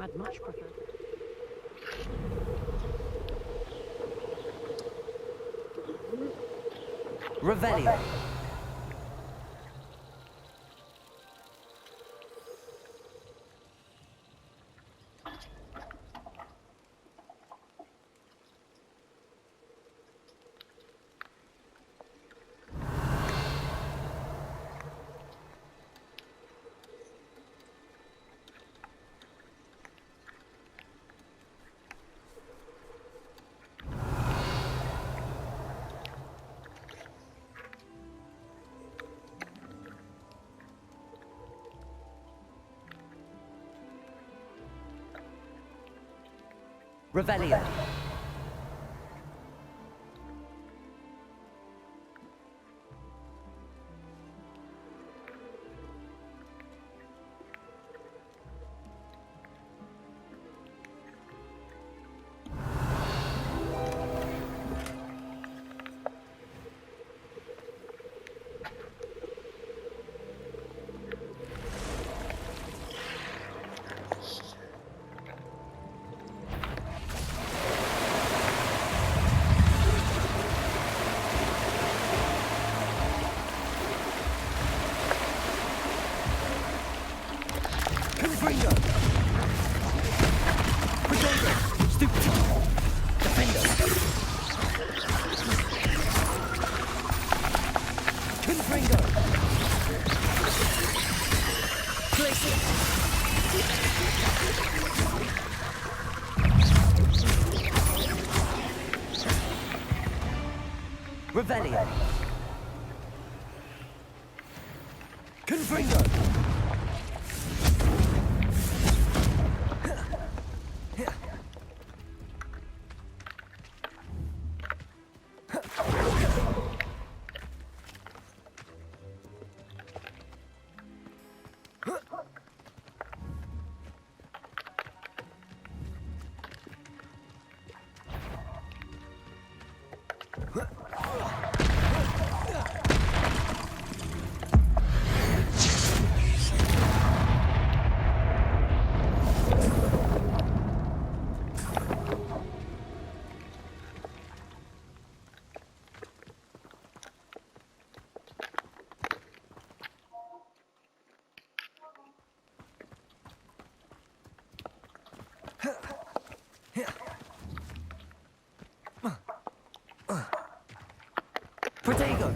I'd much prefer that. Revelio. Revelio. Confringo! Potato! Stupid! Defender! Confringo! Place it! Revelio! Confringo! Protego!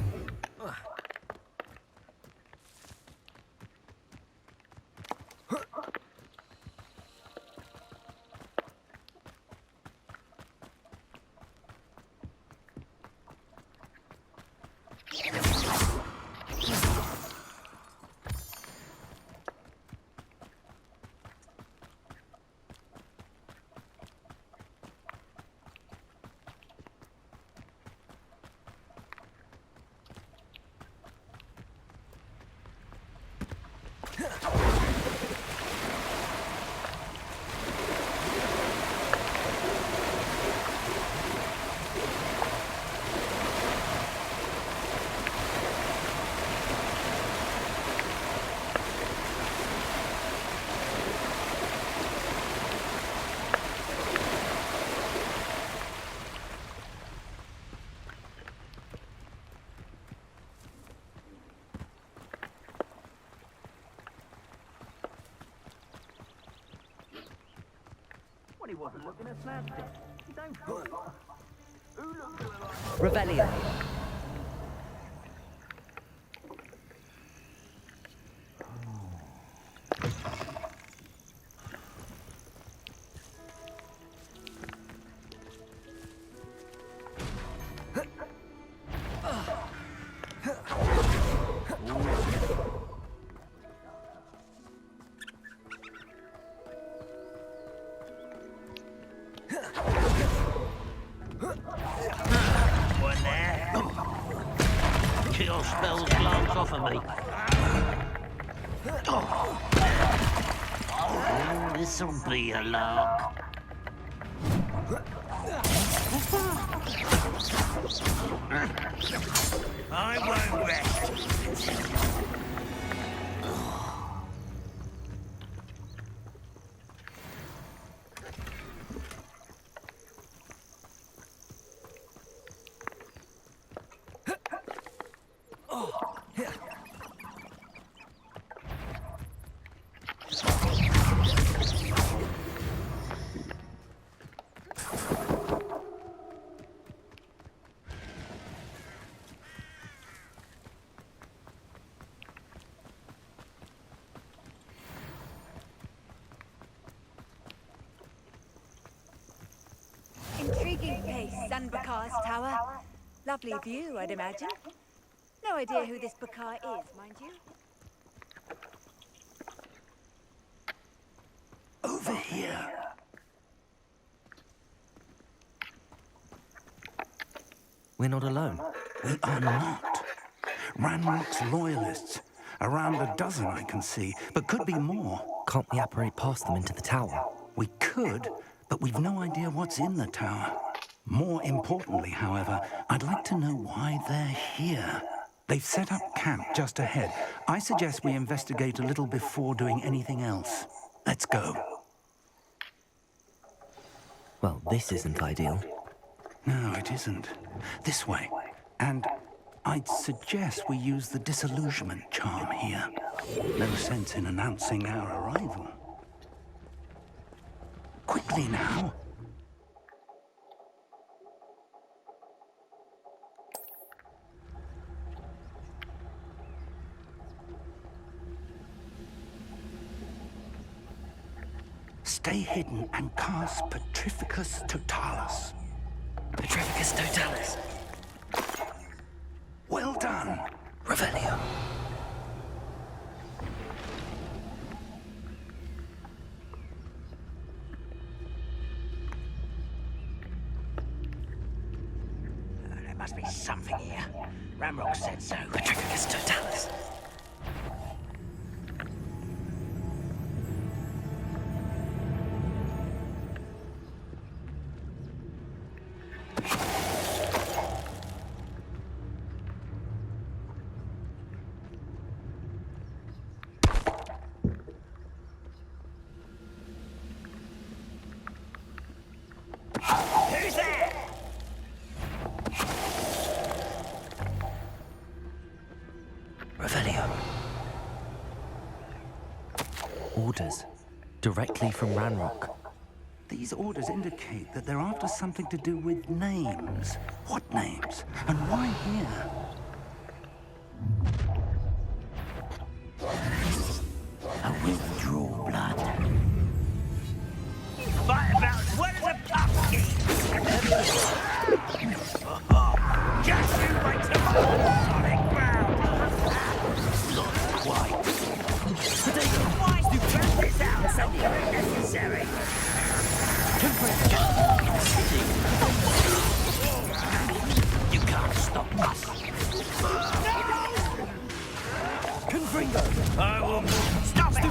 Well, he wasn't looking at slapstick. Don't fool. Who looked at the Revelio. One there. Kill spells glance off of me. Oh, this'll be a lark. I won't rest. Hey, Bakar's tower. Lovely view, I'd imagine. No idea who this Bakar is, mind you. Over here. We're not alone. We are not. Ranrock's loyalists. Around a dozen I can see, but could be more. Can't we apparate past them into the tower? We could, but we've no idea what's in the tower. More importantly, however, I'd like to know why they're here. They've set up camp just ahead. I suggest we investigate a little before doing anything else. Let's go. Well, this isn't ideal. No, it isn't. This way. And I'd suggest we use the disillusionment charm here. No sense in announcing our arrival. Quickly now. Stay hidden and cast Petrificus Totalis. Petrificus Totalis. Well done. Revelio. There must be something here. Ramrock said so. Petrificus Totalis. Who's there? Revelio. Orders. Directly from Ranrock. These orders indicate that they're after something to do with names. What names? And why here? I will draw blood. Fight about one of the pumpkins! Just you wait till I'm on solid ground! Not quite. Why do you burn this out? Something unnecessary. You can't stop us. Confringo. I will move. Stop it!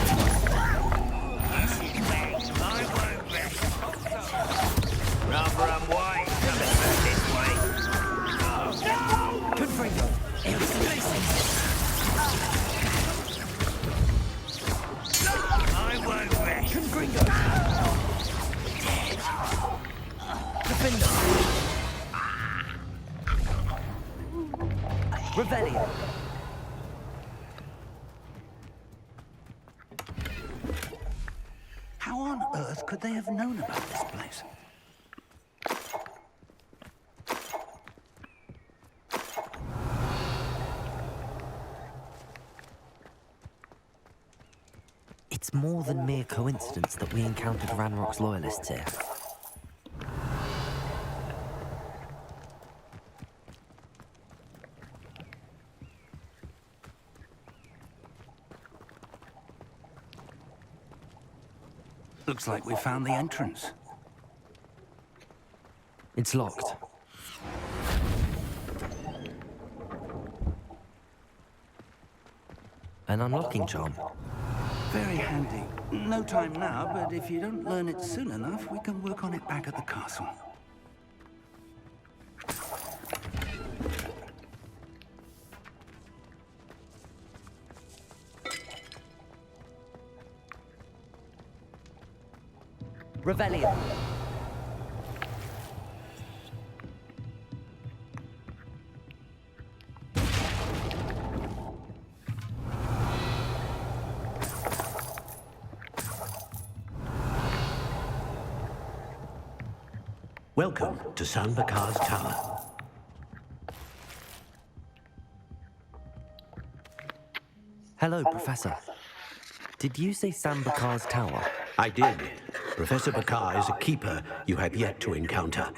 This is bad. I won't rest. Rather unwise coming back this way. Confringo. I won't rest. Confringo. Defender. Revelio. How on earth could they have known about this place? It's more than mere coincidence that we encountered Ranrock's loyalists here. Looks like we found the entrance. It's locked. An unlocking charm. Very handy. No time now, but if you don't learn it soon enough, we can work on it back at the castle. Revelio. Welcome to Bakar's tower. Hello, Professor. Did you say Bakar's tower? I did. Professor Bakar is a keeper you have yet to encounter.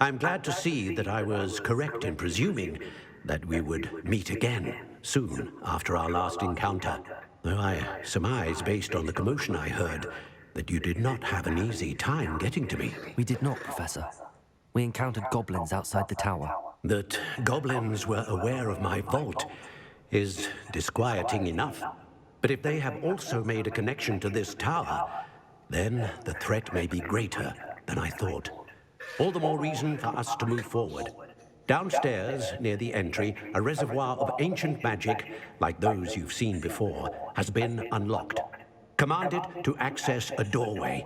I'm glad to see that I was correct in presuming that we would meet again soon after our last encounter. Though I surmise, based on the commotion I heard, that you did not have an easy time getting to me. We did not, Professor. We encountered goblins outside the tower. That goblins were aware of my vault is disquieting enough. But if they have also made a connection to this tower, then the threat may be greater than I thought. All the more reason for us to move forward. Downstairs, near the entry, a reservoir of ancient magic, like those you've seen before, has been unlocked. Commanded to access a doorway.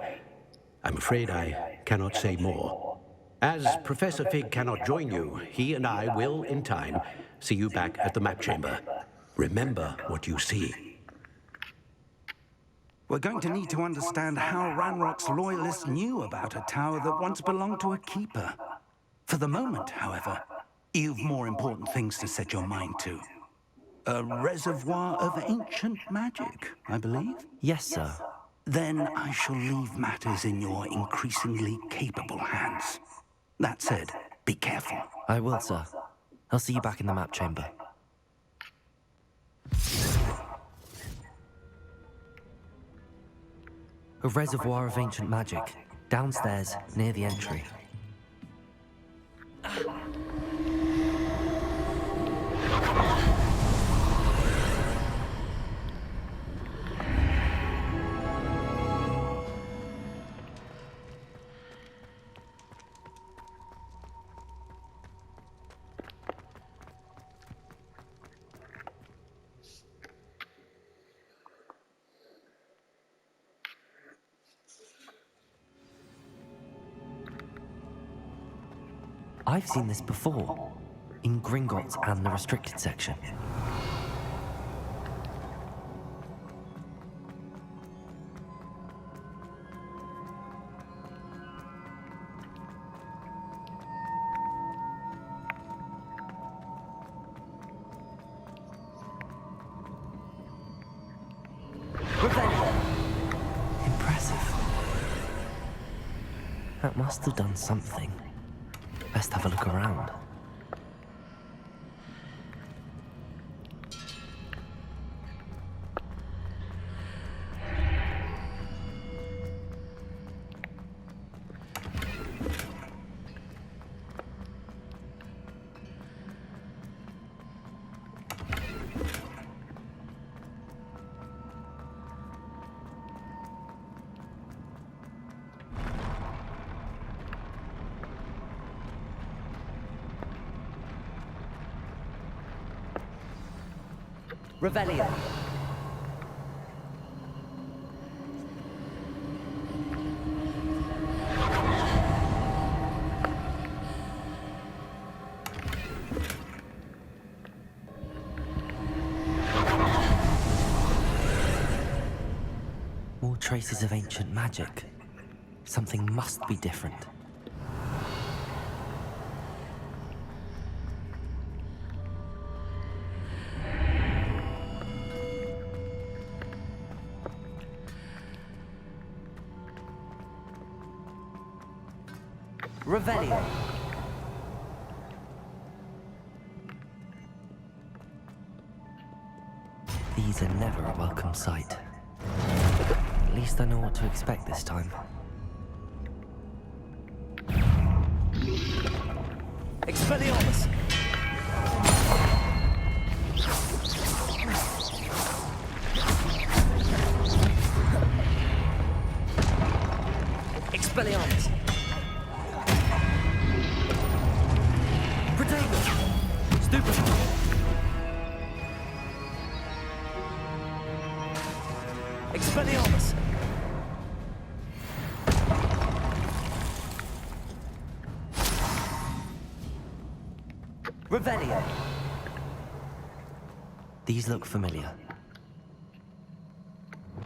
I'm afraid I cannot say more. As Professor Fig cannot join you, he and I will, in time, see you back at the map chamber. Remember what you see. We're going to need to understand how Ranrock's loyalists knew about a tower that once belonged to a keeper. For the moment, however, you've more important things to set your mind to. A reservoir of ancient magic, I believe? Yes, sir. Then I shall leave matters in your increasingly capable hands. That said, be careful. I will, sir. I'll see you back in the map chamber. A reservoir of ancient magic, downstairs, near the entry. I've seen this before, in Gringotts and the restricted section. Impressive. That must have done something. Best have a look around. Revelio. More traces of ancient magic. Something must be different. Revelio. These are never a welcome sight. At least I know what to expect this time. Expelliarmus! Expelliarmus! Expelliarmus! Revelio! These look familiar.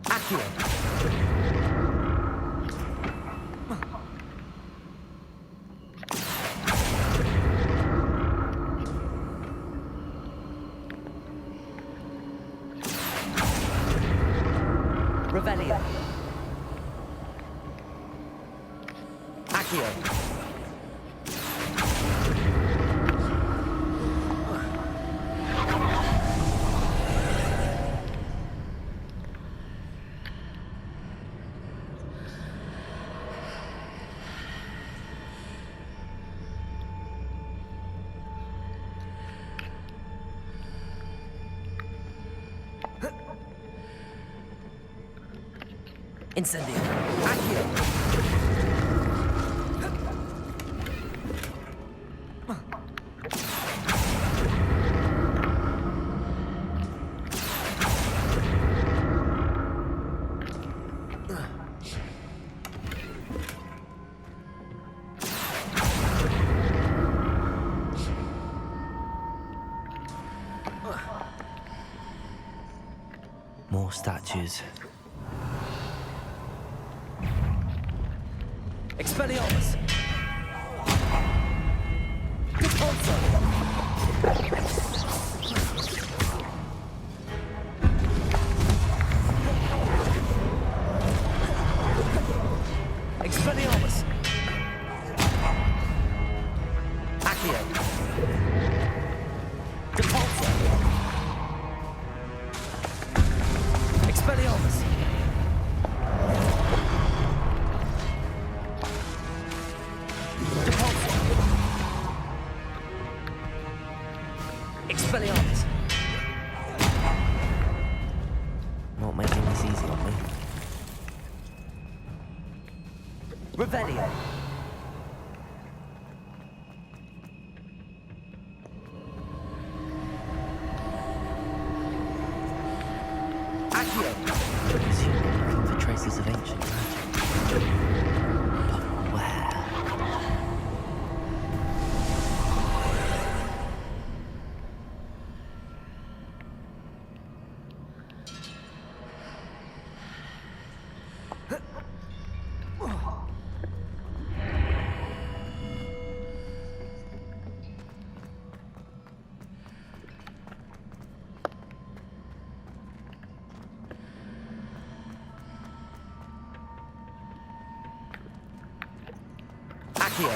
Accio! Revelio. Accio. Incendio. Accio. More statues. Expelliarmus! Repulsor! Expelliarmus! Accio! Repulsor! Expelliarmus! Expelliarmus! Not making this easy on me. Revelio! Accio! Presume I'm looking for traces of ancient magic. But where? Accio.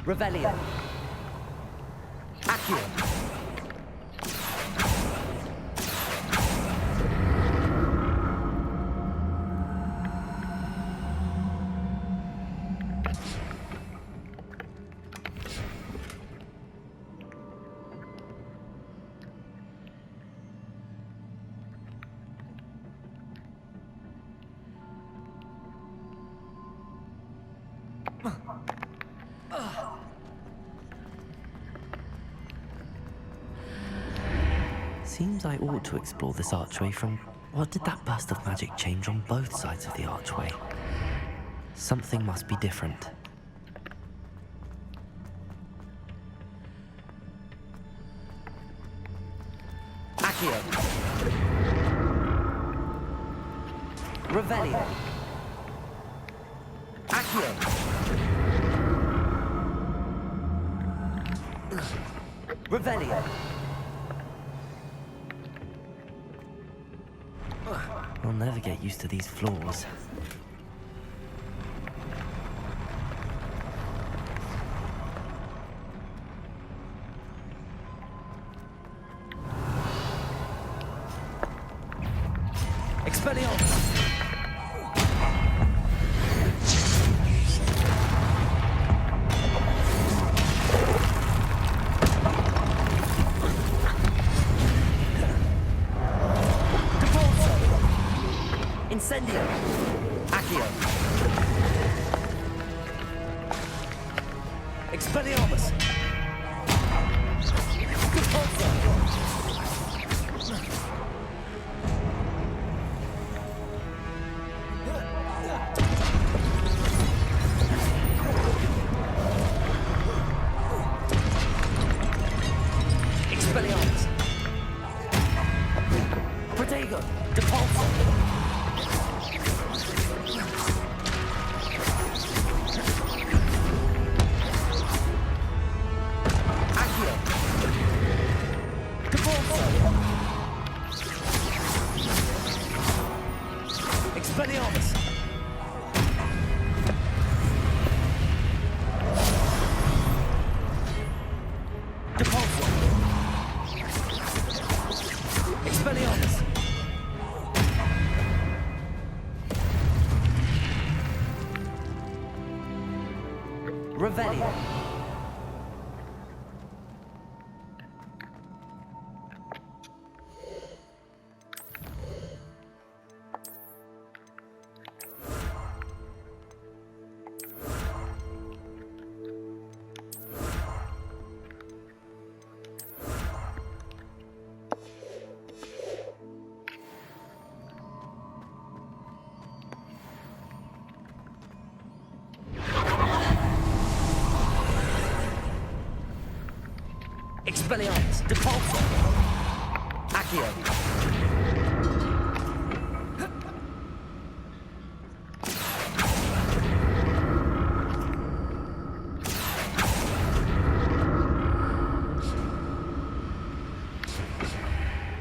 Revelio. Accio. Seems I ought to explore this archway from... What did that burst of magic change on both sides of the archway? Something must be different. Accio. Revelio. Accio. Revelio. I'll never get used to these floors. Expelliarmus! Incendio! Accio! Expelliarmus! Repulsor! Expelliarmus! Protego! Repulsor! Expelliarmus! Repulsor! Expelliarmus! Revelio! Expelliarmus! Depulso! Accio!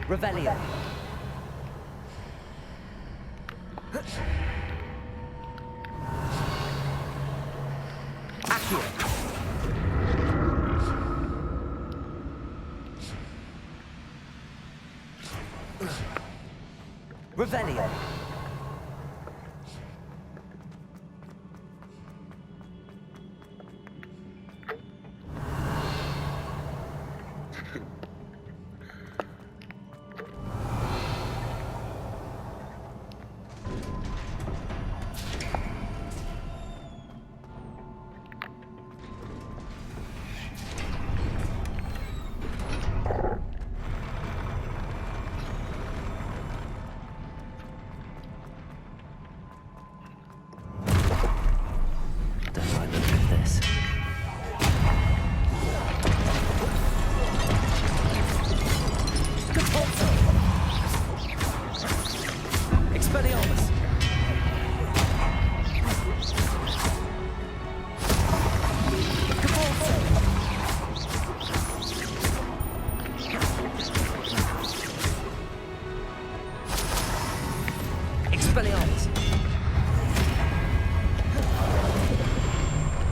Revelio! Accio! Revelio! Don't like the look of this. Depulso! Expelliarmus! Expelliarmus!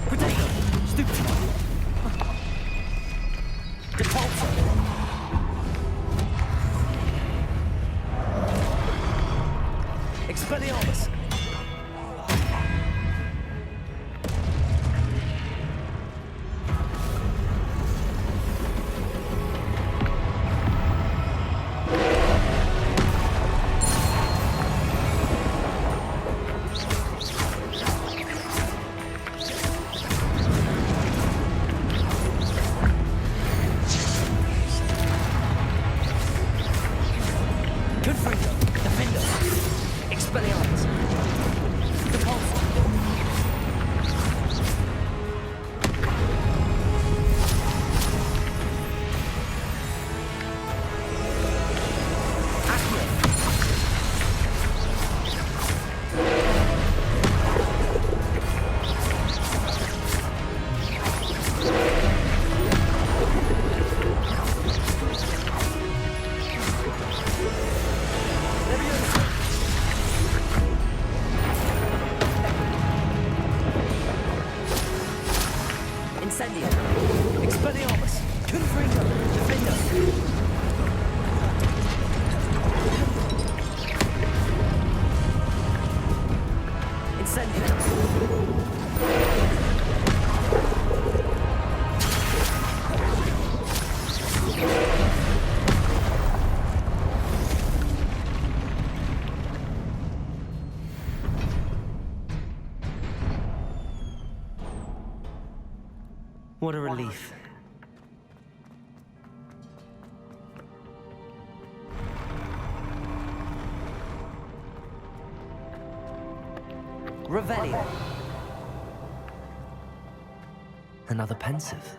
Potato! Stupid! Depulso! Expelliarmus! Confringo! Defendo! Expelliarmus! Depulso! Accio! Leviosa! Incendio! Expelliarmus! Confringo! Defendo! Incendio! What a relief. Revelio! Another pensive.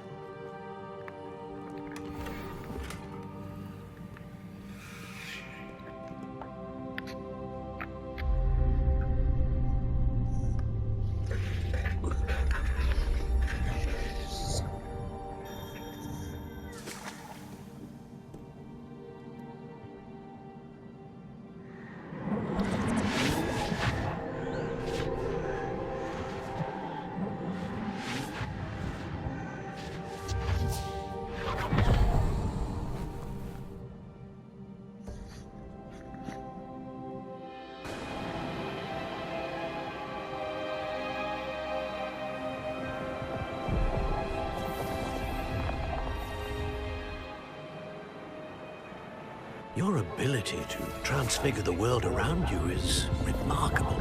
Your ability to transfigure the world around you is remarkable.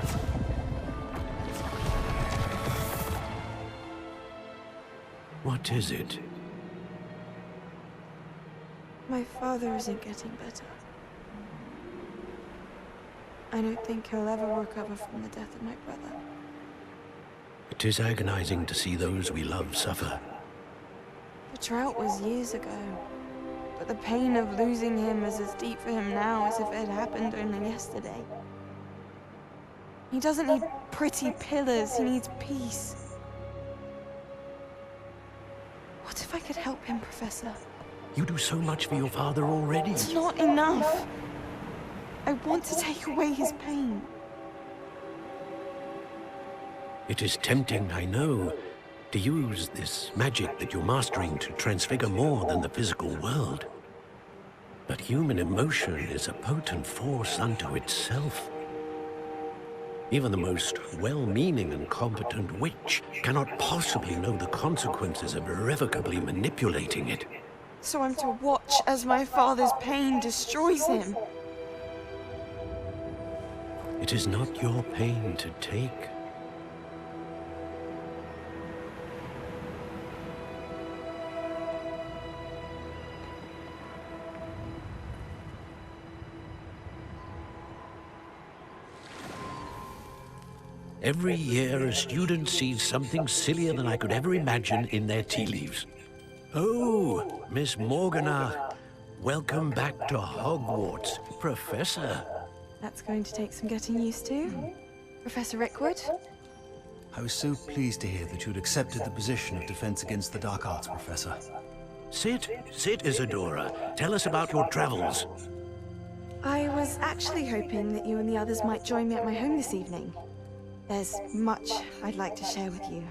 What is it? My father isn't getting better. I don't think he'll ever recover from the death of my brother. It is agonizing to see those we love suffer. The drought was years ago, but the pain of losing him is as deep for him now as if it had happened only yesterday. He doesn't need pretty pillars, he needs peace. What if I could help him, Professor? You do so much for your father already. It's not enough. I want to take away his pain. It is tempting, I know, to use this magic that you're mastering to transfigure more than the physical world. But human emotion is a potent force unto itself. Even the most well-meaning and competent witch cannot possibly know the consequences of irrevocably manipulating it. So I'm to watch as my father's pain destroys him. It is not your pain to take. Every year, a student sees something sillier than I could ever imagine in their tea leaves. Oh, Miss Morgana, welcome back to Hogwarts, Professor. That's going to take some getting used to. Professor Rickwood? I was so pleased to hear that you'd accepted the position of Defense Against the Dark Arts, Professor. Sit, Isadora. Tell us about your travels. I was actually hoping that you and the others might join me at my home this evening. There's much I'd like to share with you.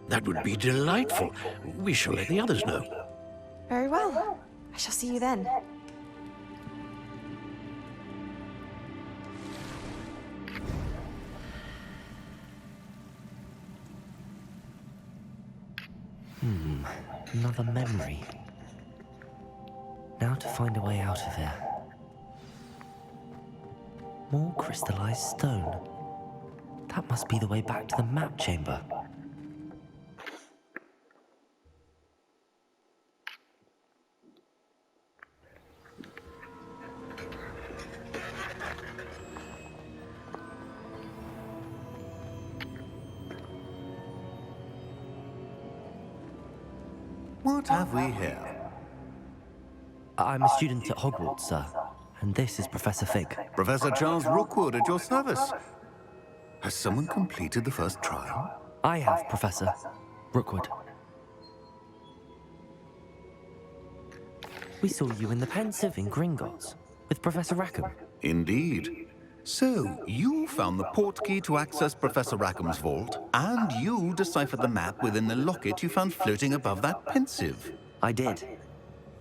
That would be delightful. We shall let the others know. Very well. I shall see you then. Another memory. Now to find a way out of here. More crystallized stone. That must be the way back to the map chamber. What have we here? I'm a student at Hogwarts, sir. And this is Professor Fig. Professor Charles Rookwood at your service. Has someone completed the first trial? I have, Professor Rookwood. We saw you in the Pensive in Gringotts with Professor Rackham. Indeed. So, you found the portkey to access Professor Rackham's vault, and you deciphered the map within the locket you found floating above that Pensive. I did.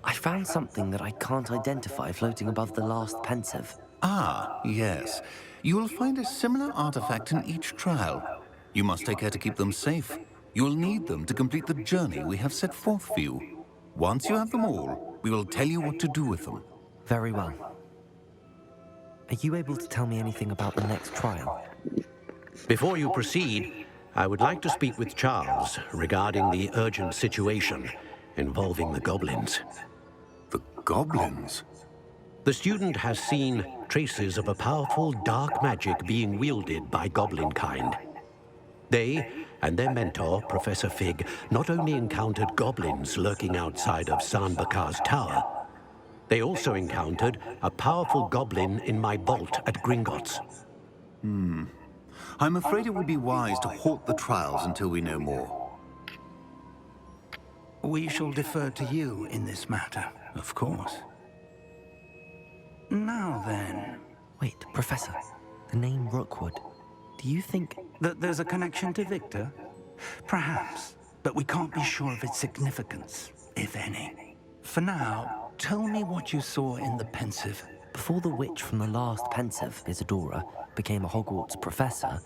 I found something that I can't identify floating above the last Pensive. Ah, yes. You will find a similar artifact in each trial. You must take care to keep them safe. You will need them to complete the journey we have set forth for you. Once you have them all, we will tell you what to do with them. Very well. Are you able to tell me anything about the next trial? Before you proceed, I would like to speak with Charles regarding the urgent situation involving the goblins. The goblins? The student has seen traces of a powerful dark magic being wielded by goblin kind. They and their mentor, Professor Fig, not only encountered goblins lurking outside of San Bakar's tower, they also encountered a powerful goblin in my vault at Gringotts. I'm afraid it would be wise to halt the trials until we know more. We shall defer to you in this matter, of course. Now then... Wait, Professor. The name Rookwood. Do you think... that there's a connection to Victor? Perhaps, but we can't be sure of its significance, if any. For now, tell me what you saw in the Pensive. Before the witch from the last Pensive, Isadora, became a Hogwarts professor,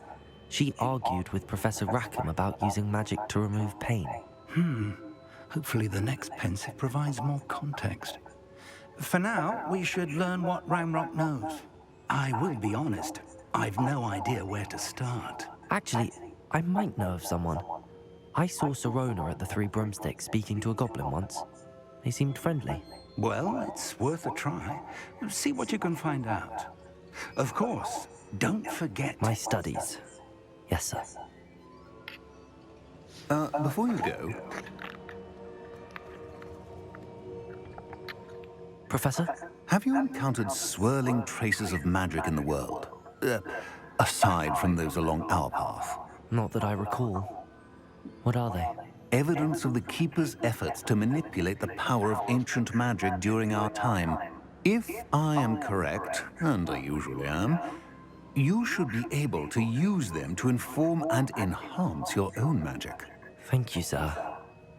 she argued with Professor Rackham about using magic to remove pain. Hopefully the next Pensive provides more context. For now, we should learn what Ramrock knows. I will be honest, I've no idea where to start. Actually, I might know of someone. I saw Serona at the Three Broomsticks speaking to a goblin once. They seemed friendly. Well, it's worth a try. See what you can find out. Of course, don't forget... My studies. Yes, sir. Before you go, Professor? Have you encountered swirling traces of magic in the world? Aside from those along our path. Not that I recall. What are they? Evidence of the Keeper's efforts to manipulate the power of ancient magic during our time. If I am correct, and I usually am, you should be able to use them to inform and enhance your own magic. Thank you, sir.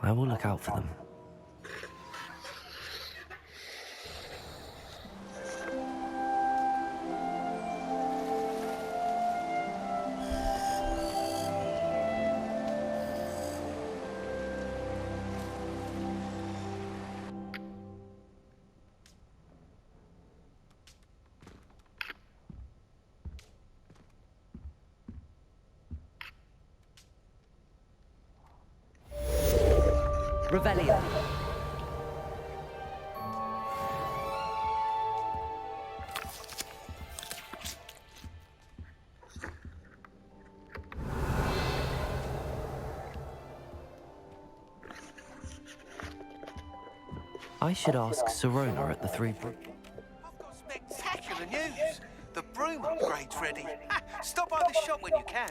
I will look out for them. Revelio. I should ask Sirona at the Three Bro- I've got spectacular news. The broom upgrade's ready. Stop by the shop when you can.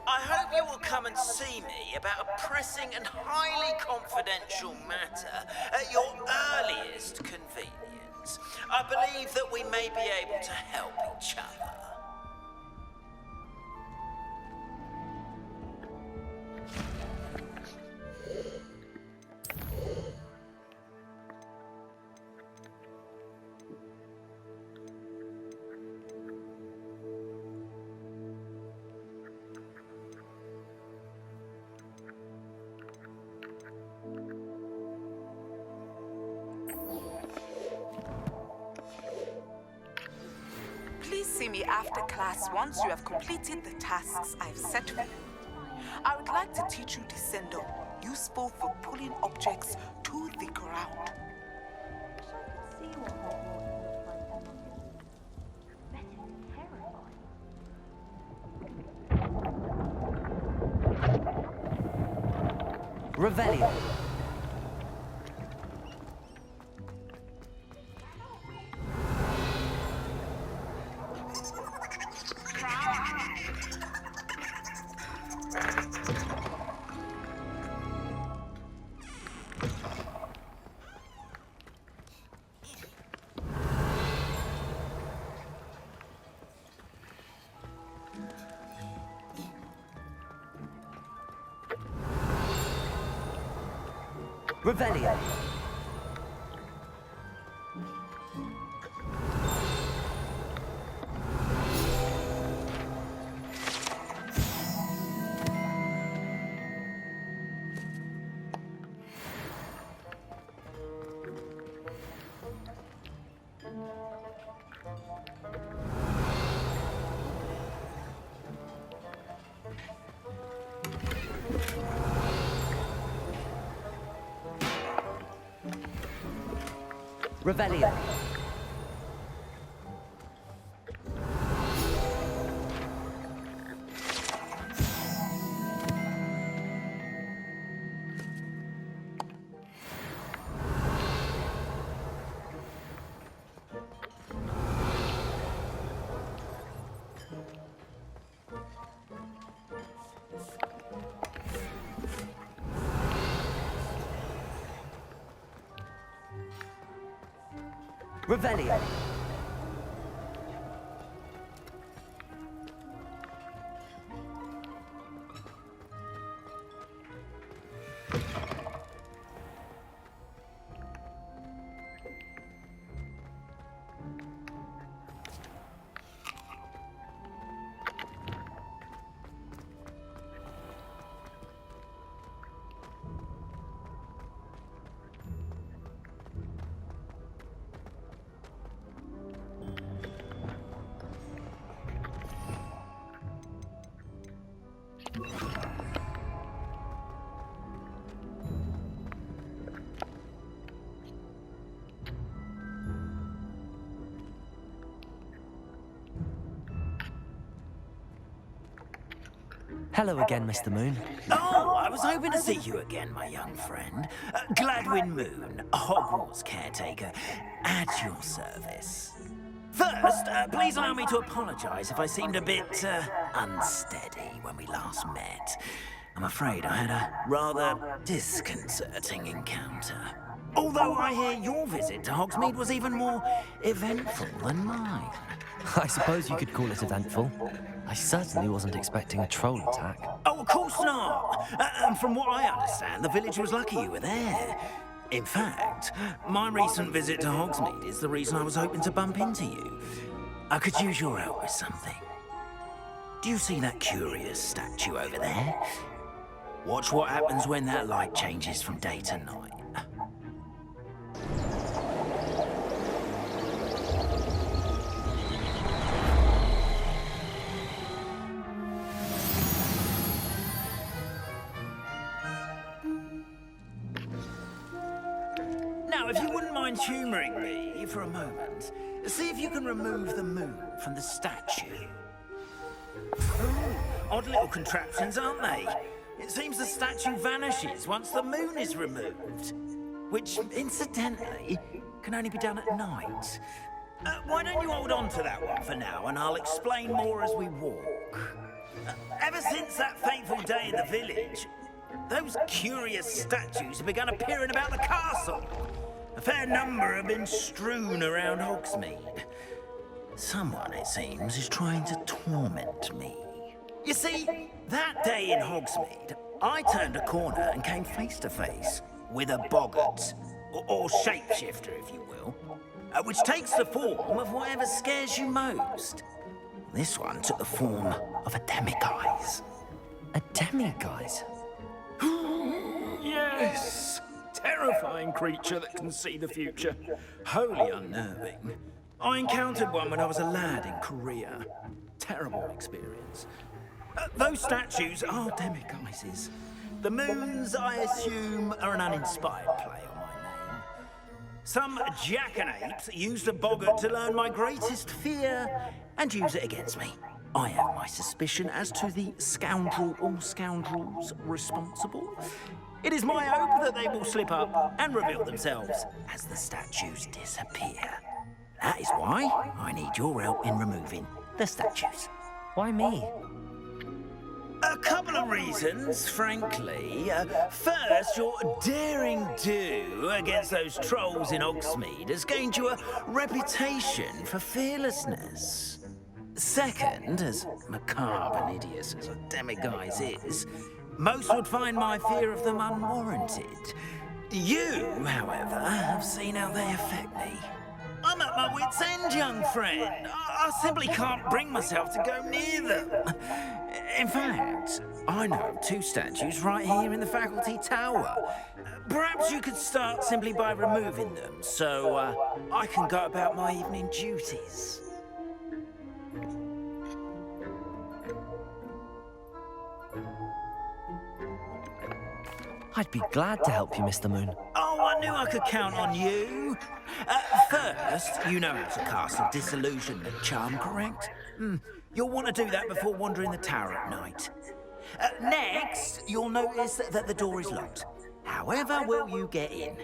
I hope you will come and see me about a pressing and highly confidential matter at your earliest convenience. I believe that we may be able to help each other. Please see me after class once you have completed the tasks I've set for you. I would like to teach you Descendo, useful for pulling objects to the ground. Revelio. Revelio. Revelio. Revelio. Hello again, Mr. Moon. Oh, I was hoping to see you again, my young friend. Gladwin Moon, Hogwarts caretaker, at your service. First, please allow me to apologize if I seemed a bit unsteady when we last met. I'm afraid I had a rather disconcerting encounter. Although I hear your visit to Hogsmeade was even more eventful than mine. I suppose you could call it eventful. I certainly wasn't expecting a troll attack. Oh, of course not. And from what I understand, the village was lucky you were there. In fact, my recent visit to Hogsmeade is the reason I was hoping to bump into you. I could use your help with something. Do you see that curious statue over there? Watch what happens when that light changes from day to night. Now, if you wouldn't mind humouring me for a moment, see if you can remove the moon from the statue. Ooh, odd little contraptions, aren't they? It seems the statue vanishes once the moon is removed. Which, incidentally, can only be done at night. Why don't you hold on to that one for now, and I'll explain more as we walk. Ever since that fateful day in the village, those curious statues have begun appearing about the castle. A fair number have been strewn around Hogsmeade. Someone, it seems, is trying to torment me. You see, that day in Hogsmeade, I turned a corner and came face to face with a boggart, or shapeshifter, if you will, which takes the form of whatever scares you most. This one took the form of a demiguise. A demiguise? Yes! Terrifying creature that can see the future. Wholly unnerving. I encountered one when I was a lad in Korea. Terrible experience. Those statues are demiguises. The moons, I assume, are an uninspired play on my name. Some jackanapes used a boggart to learn my greatest fear and use it against me. I have my suspicion as to the scoundrel or scoundrels responsible. It is my hope that they will slip up and reveal themselves as the statues disappear. That is why I need your help in removing the statues. Why me? A couple of reasons, frankly. First, your daring do against those trolls in Hogsmeade has gained you a reputation for fearlessness. Second, as macabre and hideous as a demiguise is, most would find my fear of them unwarranted. You, however, have seen how they affect me. I'm at my wit's end, young friend. I simply can't bring myself to go near them. In fact, I know of two statues right here in the faculty tower. Perhaps you could start simply by removing them, so I can go about my evening duties. I'd be glad to help you, Mr. Moon. Oh, I knew I could count on you. First, you know how to cast a disillusionment charm, correct? You'll want to do that before wandering the tower at night. Next, you'll notice that the door is locked. However will you get in?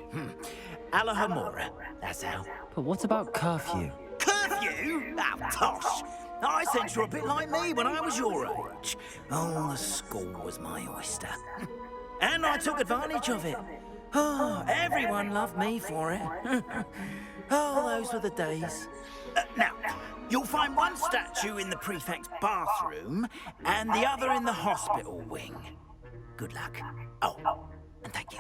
Alahomora, that's how. But what about curfew? Curfew? Oh, tosh. I sense you're a bit like me when I was your age. Oh, the school was my oyster. And I took advantage of it. Oh, everyone loved me for it. Oh, those were the days. Now, you'll find one statue in the prefect's bathroom and the other in the hospital wing. Good luck. Oh, and thank you.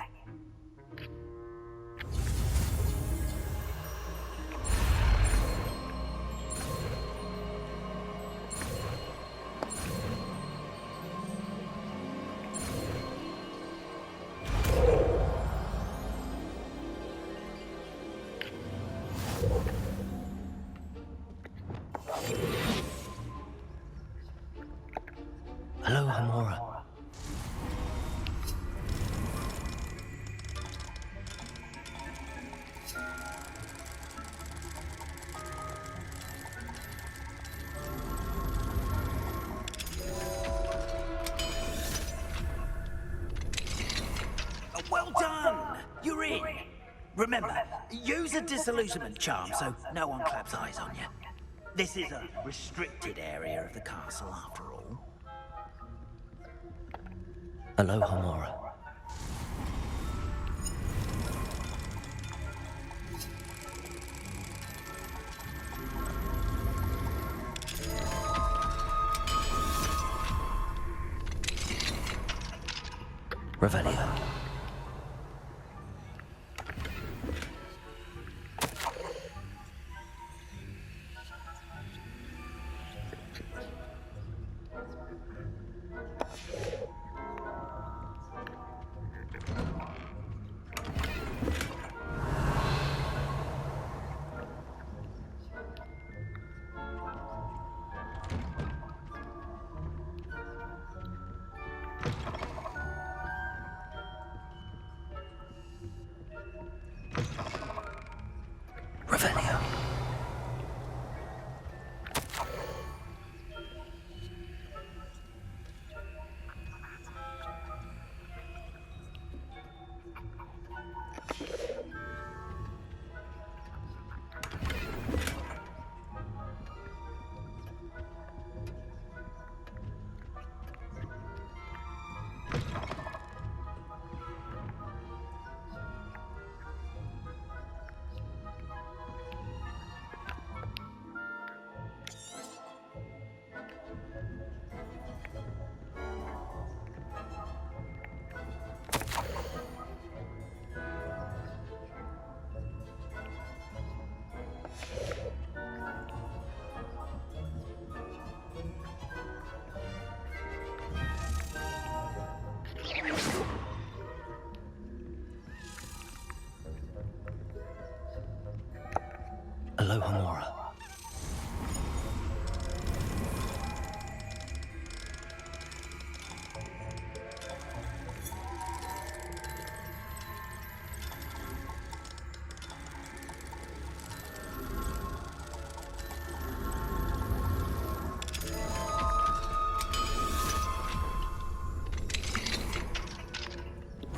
Hello, Hamora. Remember, use a disillusionment charm so no one claps eyes on you. This is a restricted area of the castle, after all. Aloha Mora. Revelio. Revelio. Aloha Mora.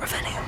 Revelio.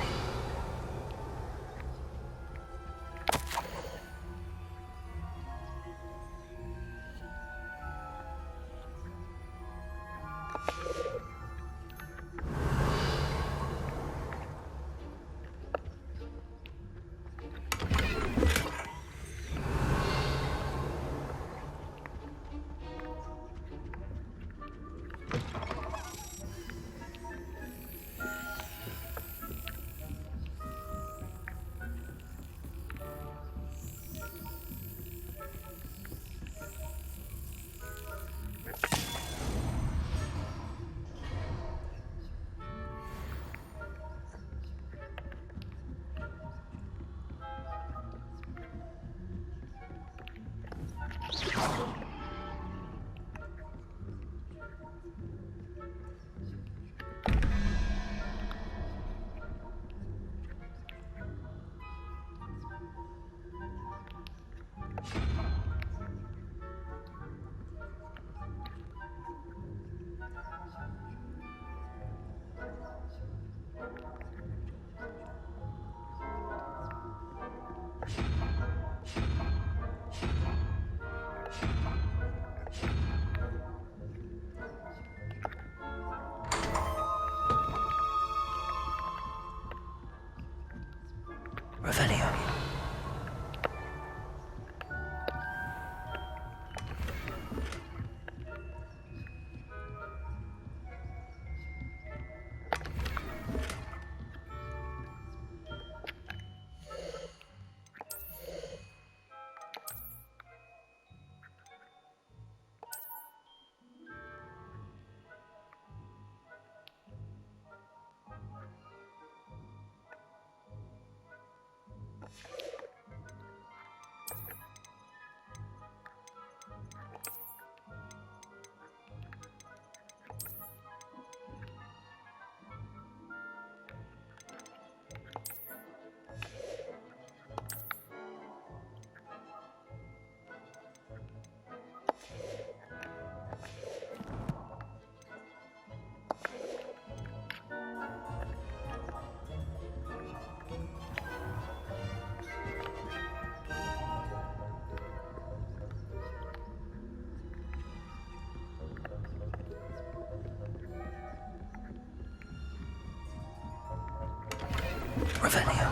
Revelio.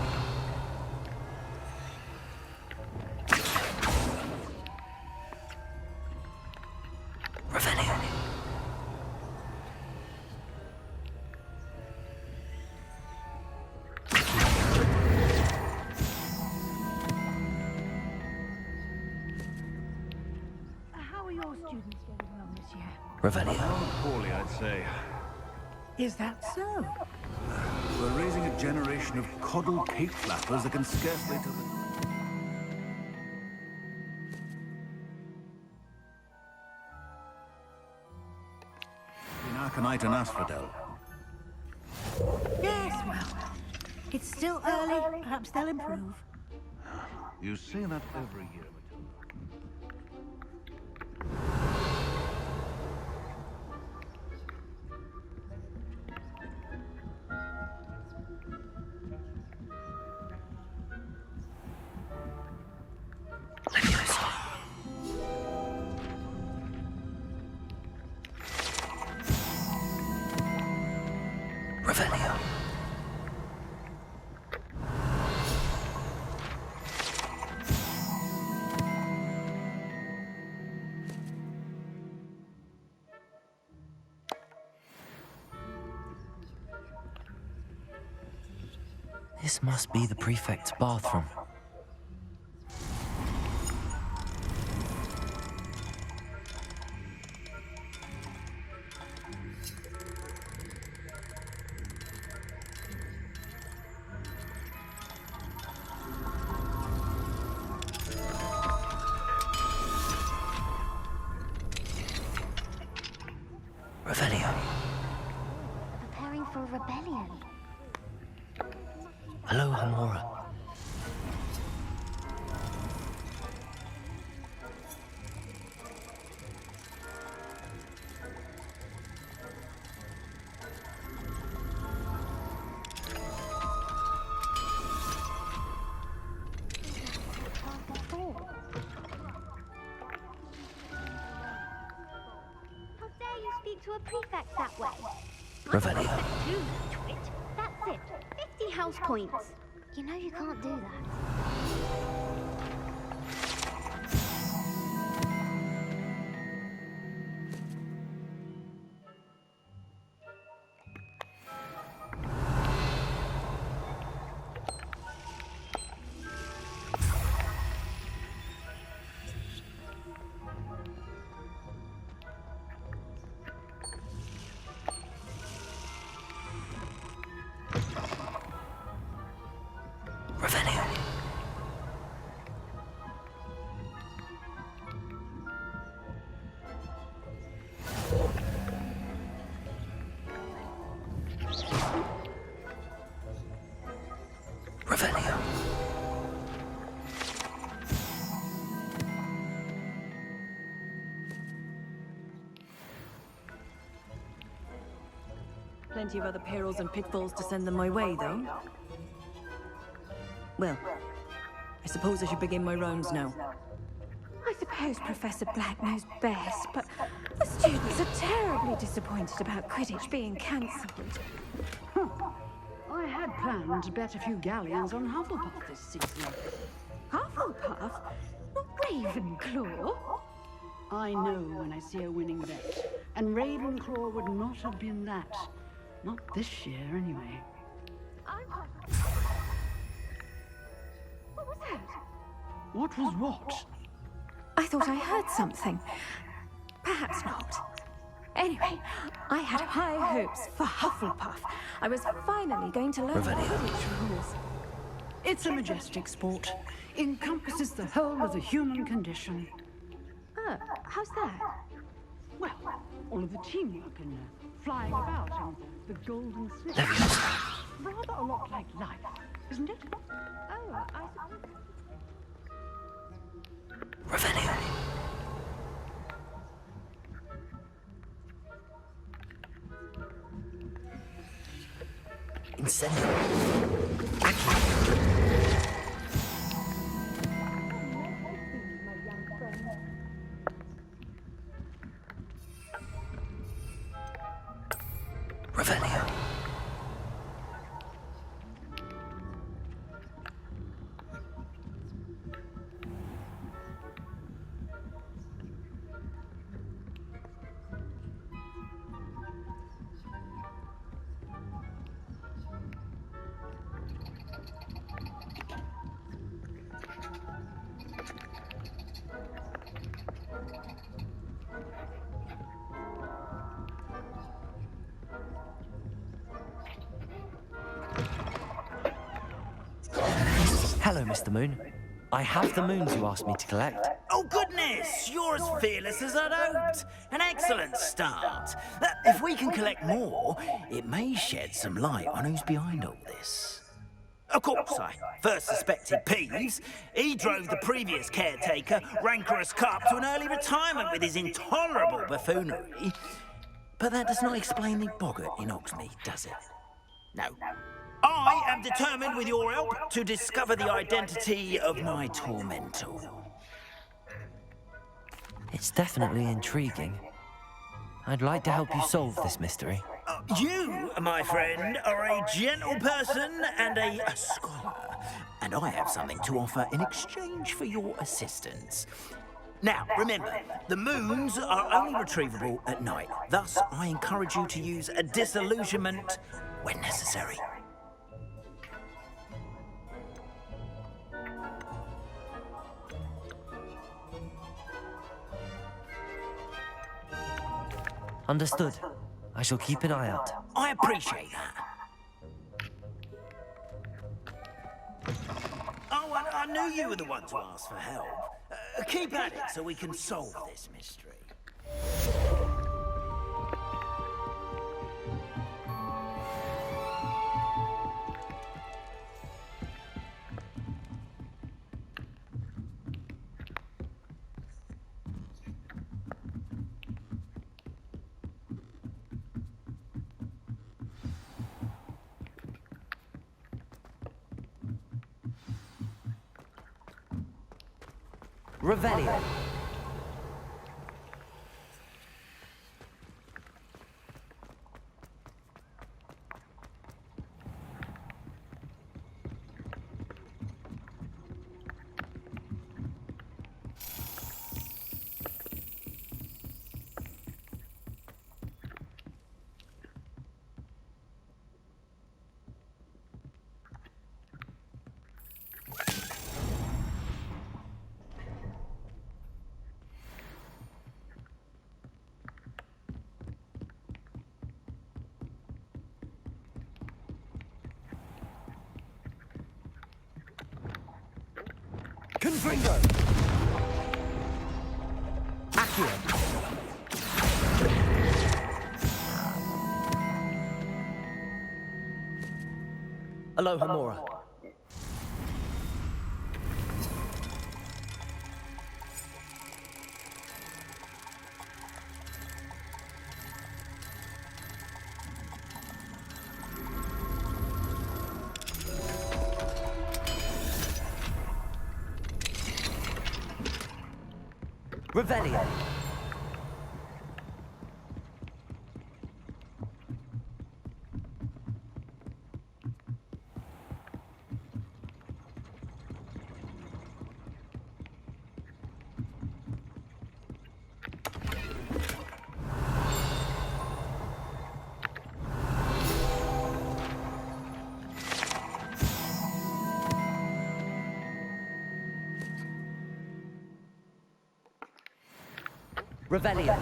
Revelio. How are your students getting along this year? Revelio. Poorly, I'd say. Is that so? We're raising a generation of coddled cape flappers that can scarcely tell the... In Aconite and Asphodel. Yes, well, it's still early. Perhaps they'll improve. You say that every year, Matilda. Revelio. This must be the prefect's bathroom. Revelio. Preparing for a rebellion. Hello, Hamora. How dare you speak to a prefect that way? Revelio. That's it. 50 house points. You know you can't do that. Revelio. Revelio. Plenty of other perils and pitfalls to send them my way, though. Well, I suppose I should begin my rounds now. I suppose Professor Black knows best, but the students are terribly disappointed about Quidditch being cancelled. I had planned to bet a few galleons on Hufflepuff this season. Hufflepuff? Not Ravenclaw? I know when I see a winning bet, and Ravenclaw would not have been that. Not this year, anyway. What was that? What was what? I thought I heard something. Perhaps not. Anyway, I had high hopes for Hufflepuff. I was finally going to learn the Quidditch rules. It's a majestic sport. Encompasses the whole of the human condition. Oh, how's that? Well, all of the teamwork and flying about and the golden slipper. Rather a lot like life, isn't it? Oh, I suppose... Revelio. Incendio. Revelio. Hello, Mr. Moon. I have the moons you asked me to collect. Oh, goodness! You're as fearless as I'd hoped. An excellent start. If we can collect more, it may shed some light on who's behind all this. Of course, I first suspected Peeves. He drove the previous caretaker, Rancorous Carp, to an early retirement with his intolerable buffoonery. But that does not explain the boggart in Hogsmeade, does it? No. I am determined, with your help, to discover the identity of my tormentor. It's definitely intriguing. I'd like to help you solve this mystery. You, my friend, are a gentle person and a scholar, and I have something to offer in exchange for your assistance. Now, remember, the moons are only retrievable at night. Thus, I encourage you to use a disillusionment when necessary. Understood. I shall keep an eye out. I appreciate that. Oh, I knew you were the one to ask for help. Keep at it so we can solve this mystery. Revelio. Confringo! Accio! Aloha Mora. Revelio. Revelio.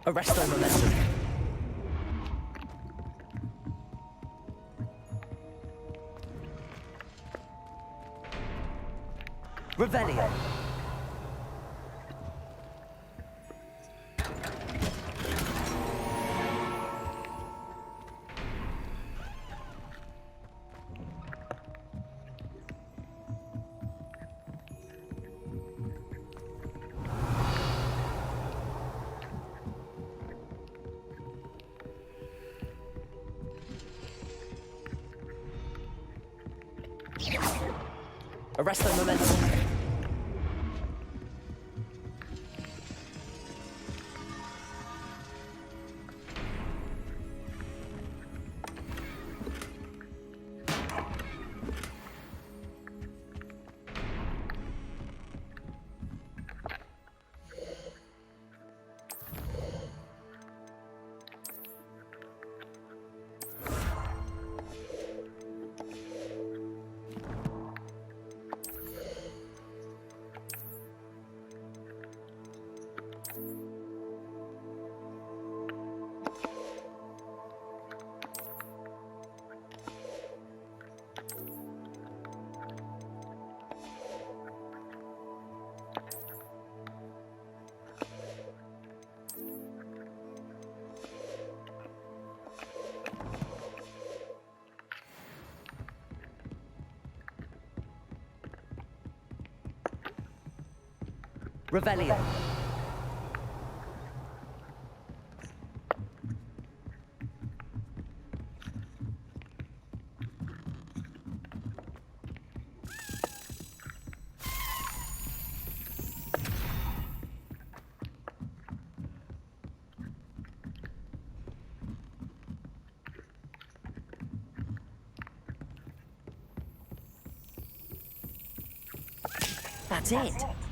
Arresto momentum. Revelio. Arrest their momentum. Revelio. That's it.